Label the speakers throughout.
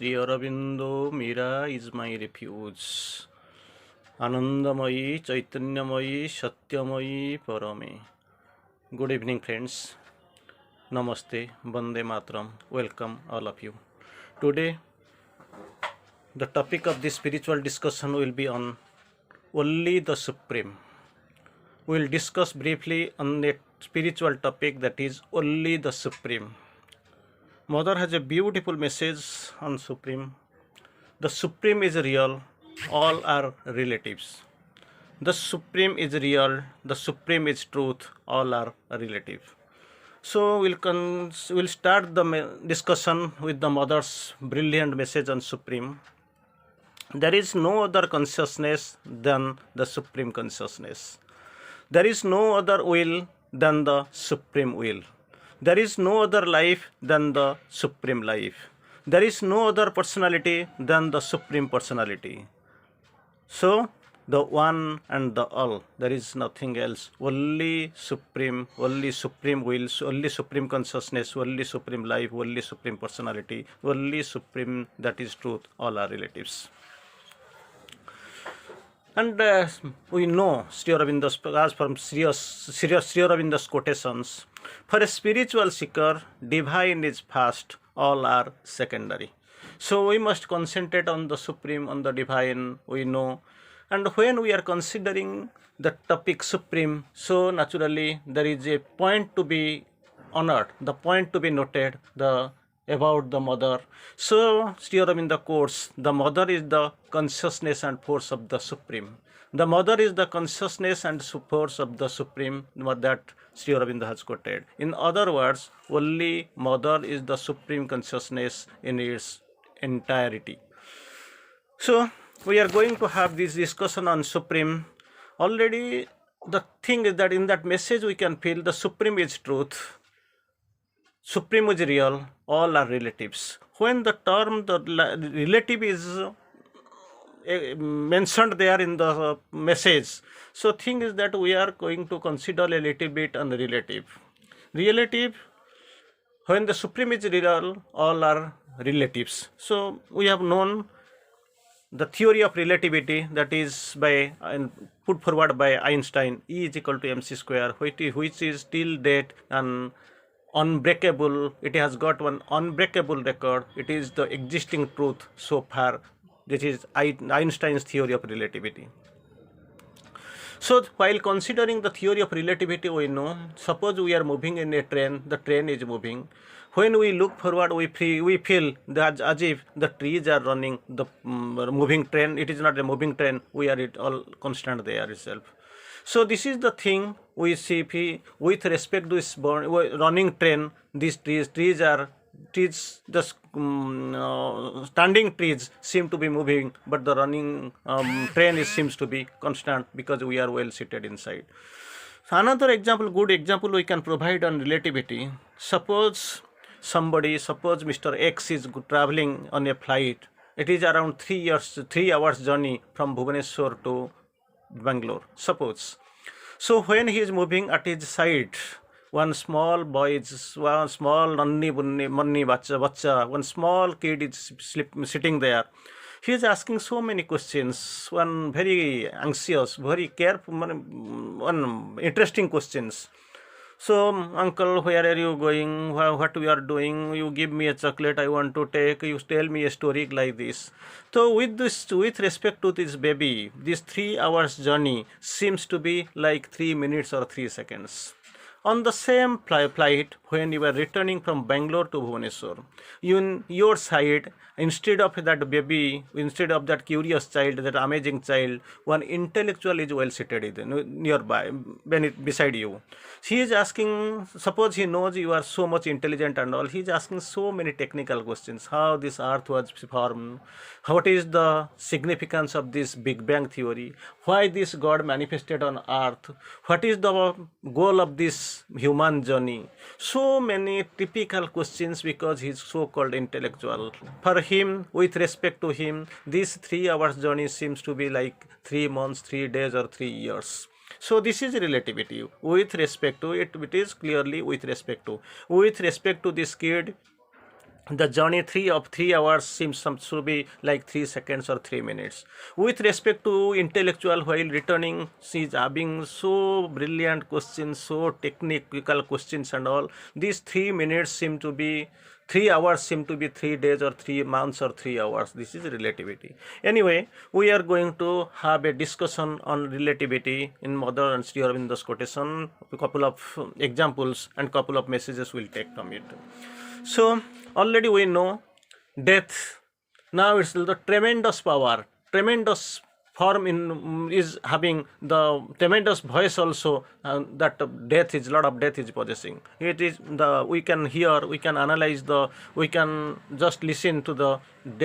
Speaker 1: Sri Aurobindo, Mira is my refuge. Anandamayi, Chaitanyamayi, Satyamayi, Parame. Good evening, friends. Namaste, Bande Matram. Welcome, all of you. Today, the topic of this spiritual discussion will be on only the Supreme. We will discuss briefly on that spiritual topic, that is only the Supreme. Mother has a beautiful message on Supreme. The Supreme is real, all are relatives. The Supreme is real, the Supreme is truth, all are relative. So we'll start the discussion with the Mother's brilliant message on Supreme. There is no other consciousness than the Supreme Consciousness. There is no other will than the Supreme Will. There is no other life than the Supreme Life. There is no other personality than the Supreme Personality. So, the one and the all, there is nothing else. Only Supreme Will, only Supreme Consciousness, only Supreme Life, only Supreme Personality, only Supreme, that is truth, all are relatives. And we know Sri Aurobindo's, as from Sri Aurobindo's quotations, for a spiritual seeker, divine is first, all are secondary. So we must concentrate on the Supreme, on the divine, we know. And when we are considering the topic Supreme, so naturally there is a point to be honored, the point to be noted, about the Mother. So Sri Aurobindo quotes, the Mother is the consciousness and force of the Supreme. The Mother is the consciousness and force of the Supreme, that Sri Aurobindo has quoted. In other words, only Mother is the Supreme Consciousness in its entirety. So we are going to have this discussion on Supreme. Already the thing is that in that message we can feel the Supreme is truth, Supreme is real, all are relatives. When the term the relative is mentioned there in the message, so thing is that we are going to consider a little bit on relative. Relative, when the Supreme is real, all are relatives. So we have known the theory of relativity, that is by put forward by Einstein, E is equal to mc square, which is till date an unbreakable, it has got one unbreakable record. It is the existing truth so far. This is Einstein's theory of relativity. So while considering the theory of relativity, we know, suppose we are moving in a train, the train is moving. When we look forward, we feel that as if the trees are running, the moving train, it is not a moving train, we are all constant there itself. So this is the thing we see with respect to this running train. These trees, just standing trees seem to be moving, but the running train seems to be constant because we are well seated inside. So another example, good example we can provide on relativity. Suppose Mr. X is traveling on a flight. It is around 3 hours journey from Bhubaneswar to Bangalore, suppose. So when he is moving, at his side, one small boy, one small bacha, one small kid is sitting there. He is asking so many questions, one very anxious, very careful, one interesting questions. So, uncle, where are you going? What we are doing? You give me a chocolate, I want to take. You tell me a story like this. So, with respect to this baby, this 3 hours journey seems to be like 3 minutes or 3 seconds. On the same flight, when you are returning from Bangalore to Bhubaneswar, your side, instead of that baby, instead of that curious child, that amazing child, one intellectual is well seated nearby, beside you. He is asking, suppose he knows you are so much intelligent and all, he is asking so many technical questions. How this earth was formed, what is the significance of this Big Bang theory, why this God manifested on earth, what is the goal of this human journey. So many typical questions because he is so-called intellectual. For him, with respect to him, this 3 hours journey seems to be like 3 months, 3 days or 3 years. So this is relativity. With respect to it, it is clearly with respect to this kid, The journey 3 hours seems to be like 3 seconds or 3 minutes. With respect to intellectual, while returning, she is having so brilliant questions, so technical questions and all. These 3 minutes seem to be 3 hours, seem to be 3 days or 3 months or 3 hours. This is relativity. Anyway, we are going to have a discussion on relativity in Mother and Sri Aurobindo's quotation. A couple of examples and couple of messages will take from it. So already we know death. Now it's the tremendous power, tremendous form in is having the tremendous voice also, that death is lot of death is possessing. It is the we can hear, we can analyze the, we can just listen to the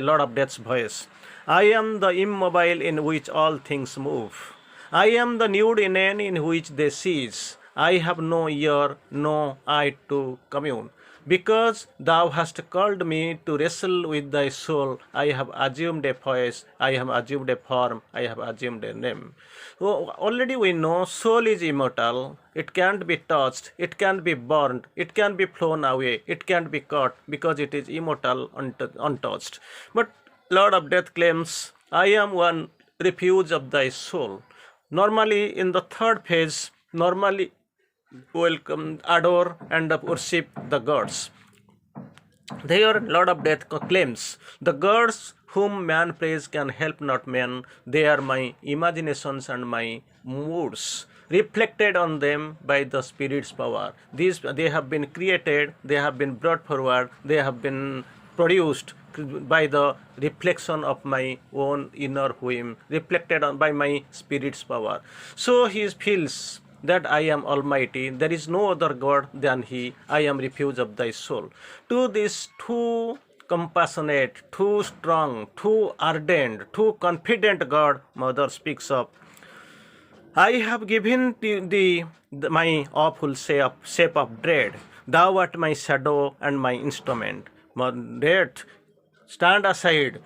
Speaker 1: lot of death's voice. I am the immobile in which all things move. I am the nude inane in which they cease. I have no ear, no eye to commune. Because thou hast called me to wrestle with thy soul, I have assumed a voice, I have assumed a form, I have assumed a name. So already we know soul is immortal, it can't be touched, it can't be burned, it can be flown away, it can't be caught because it is immortal, untouched. But Lord of Death claims, I am one refuge of thy soul. Normally in the third phase, normally welcome, adore and worship the gods. There Lord of Death claims, the gods whom man prays can help not man, they are my imaginations and my moods, reflected on them by the Spirit's power. These they have been created, they have been brought forward, they have been produced by the reflection of my own inner whim, reflected on by my Spirit's power. So he feels that I am Almighty, there is no other God than He, I am refuge of thy soul. To this too compassionate, too strong, too ardent, too confident God, Mother speaks of, I have given thee my awful shape of dread. Thou art my shadow and my instrument. Death, stand aside.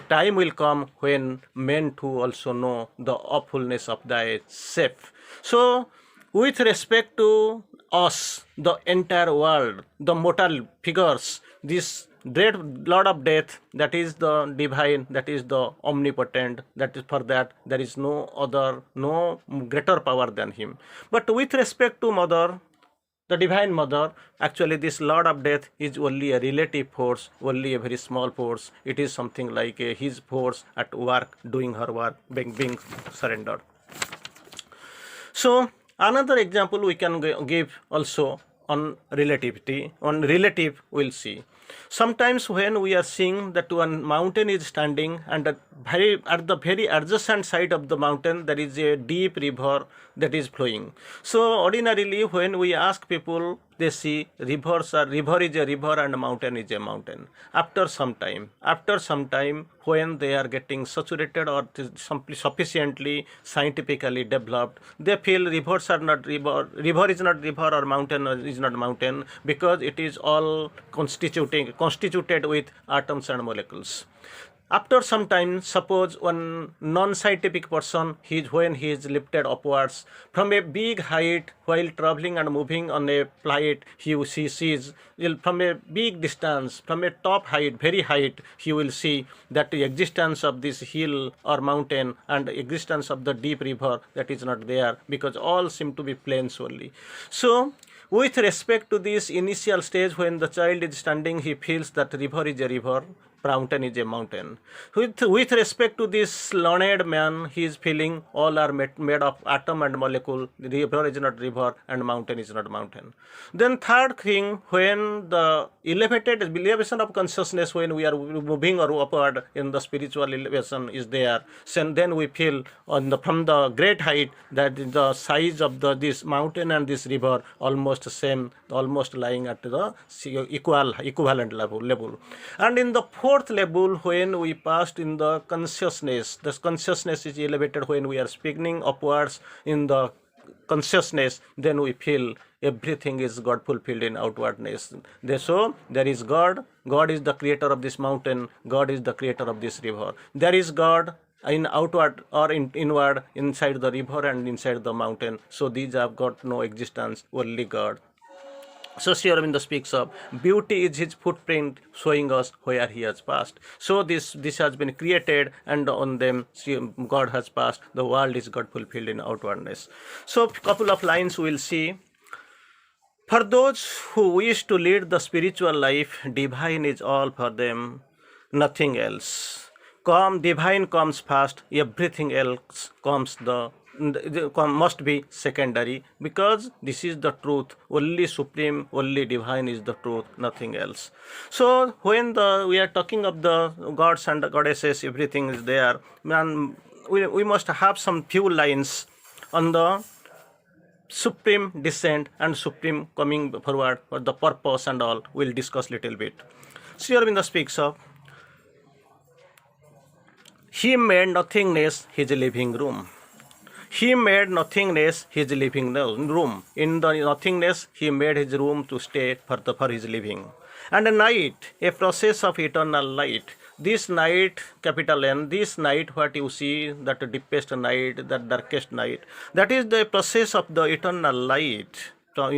Speaker 1: Time will come when men too also know the awfulness of thy shape. So, with respect to us, the entire world, the mortal figures, this great Lord of Death, that is the divine, that is the omnipotent, that is for that there is no other, no greater power than him. But with respect to Mother, the Divine Mother, actually this Lord of Death is only a relative force, only a very small force. It is something like his force at work, doing her work, being surrendered. So another example we can give also on relativity, on relative we'll see. Sometimes when we are seeing that one mountain is standing and at the very adjacent side of the mountain there is a deep river that is flowing. So ordinarily when we ask people, they see river is a river and a mountain is a mountain. After some time when they are getting saturated or sufficiently scientifically developed, they feel rivers are not river is not river or mountain is not mountain because it is all constituted with atoms and molecules. After some time, suppose one non-scientific person, when he is lifted upwards from a big height while traveling and moving on a flight, he sees from a big distance, from a top height, very height, he will see that the existence of this hill or mountain and the existence of the deep river, that is not there because all seem to be plains only. So, with respect to this initial stage when the child is standing, he feels that river is a river, mountain is a mountain. With respect to this learned man, he is feeling all are made of atom and molecule, river is not river and mountain is not mountain. Then third thing, when the elevation of consciousness, when we are moving or upward in the spiritual elevation is there, then we feel from the great height that the size of this mountain and this river almost same, almost lying at the equivalent level. And in the fourth level, when we passed in the consciousness is elevated when we are speaking upwards in the consciousness, then we feel everything is God fulfilled in outwardness. So there is God is the creator of this mountain, God is the creator of this river. There is God in outward or in inward, inside the river and inside the mountain. So these have got no existence, only God. So Sri Aurobindo speaks of beauty is his footprint showing us where he has passed. So this has been created, and on them God has passed. The world is God fulfilled in outwardness. So couple of lines we will see. For those who wish to lead the spiritual life, divine is all for them, nothing else. Divine comes first, everything else comes must be secondary, because this is the truth. Only supreme, only divine is the truth, nothing else. So when we are talking of the gods and the goddesses, everything is there. Man, we must have some few lines on the supreme descent and supreme coming forward for the purpose and all. We'll discuss little bit. Sri Aurobindo speaks of, he made nothingness his living room. He made nothingness his living room. In the nothingness, he made his room to stay for his living. And a night, a process of eternal light. This night, capital N, this night, what you see, that deepest night, that darkest night, that is the process of the eternal light. So,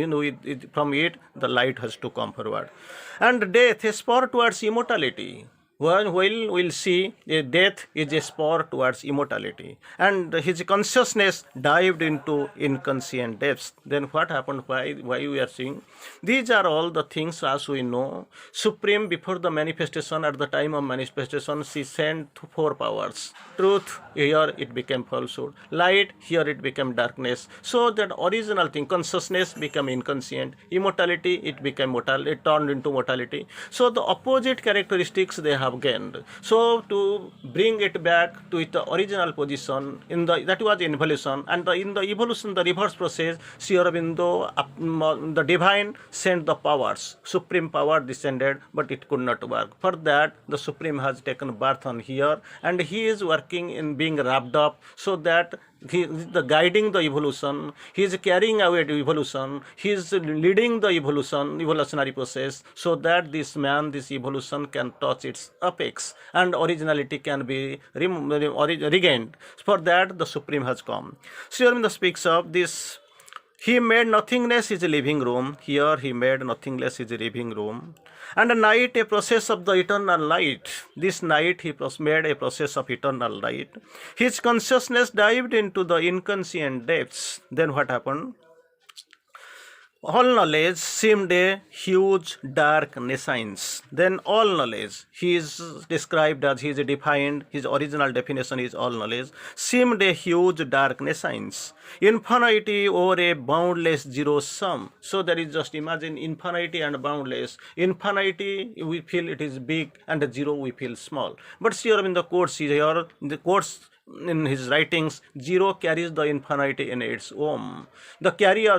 Speaker 1: from it, the light has to come forward. And death, a spur towards immortality. While we'll see death is a spur towards immortality, and his consciousness dived into inconscient depths. Then what happened? Why we are seeing? These are all the things, as we know. Supreme, before the manifestation, at the time of manifestation, she sent 4 powers. Truth, here it became falsehood. Light, here it became darkness. So that original thing, consciousness, became inconscient. Immortality, it became mortal. It turned into mortality. So the opposite characteristics they have gained. So to bring it back to its original position, that was involution, and in the evolution, the reverse process, Sri Aurobindo, the divine sent the powers. Supreme power descended, but it could not work. For that, the Supreme has taken birth on here, and he is working in being wrapped up, so that he is guiding the evolution, he is carrying away the evolution, he is leading the evolutionary process, so that this evolution can touch its apex and originality can be regained. For that, the Supreme has come. Sri Aurobindo speaks of this. He made nothingness his living room. Here he made nothingness his living room. And a night, a process of the eternal light. This night he made a process of eternal light. His consciousness dived into the inconscient depths. Then what happened? All knowledge seemed a huge dark nescience. Then all knowledge, he is described as, he is defined, his original definition is all knowledge, seemed a huge dark nescience. Infinity over a boundless zero sum. So there is, just imagine infinity and boundless. Infinity, we feel it is big, and zero we feel small. But here in the quotes here, in his writings, zero carries the infinity in its womb. The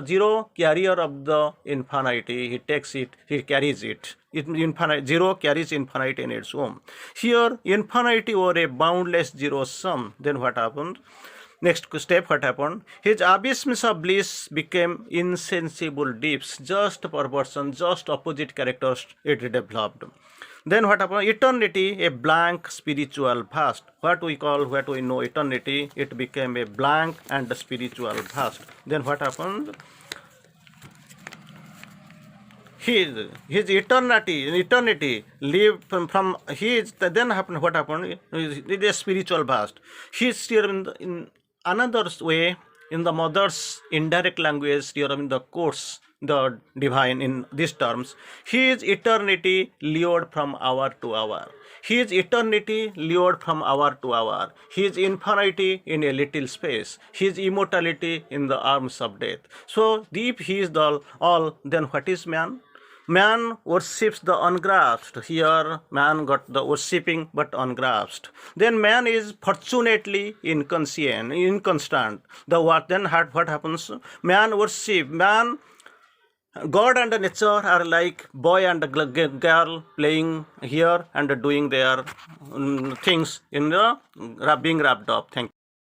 Speaker 1: zero carrier of the infinity, he takes it, he carries it. Zero carries infinity in its womb. Here, infinity over a boundless zero sum. Then what happened? Next step, what happened? His abysms of bliss became insensible deeps, just proportion, just opposite characters it developed. Then what happened? Eternity, a blank spiritual vast. What we know eternity, it became a blank and a spiritual vast. Then what happened? His eternity lived from his. Then happened, what happened? It is a spiritual vast. His here in another way, in the mother's indirect language, here in the course, the divine in these terms, his eternity lured from hour to hour. His eternity lured from hour to hour. His infinity in a little space. His immortality in the arms of death. So if he is the all, then what is man? Man worships the ungrasped. Here, man got the worshipping but ungrasped. Then man is fortunately inconstant. What happens? God and nature are like boy and girl playing here and doing their things in the being wrapped up. Thank you.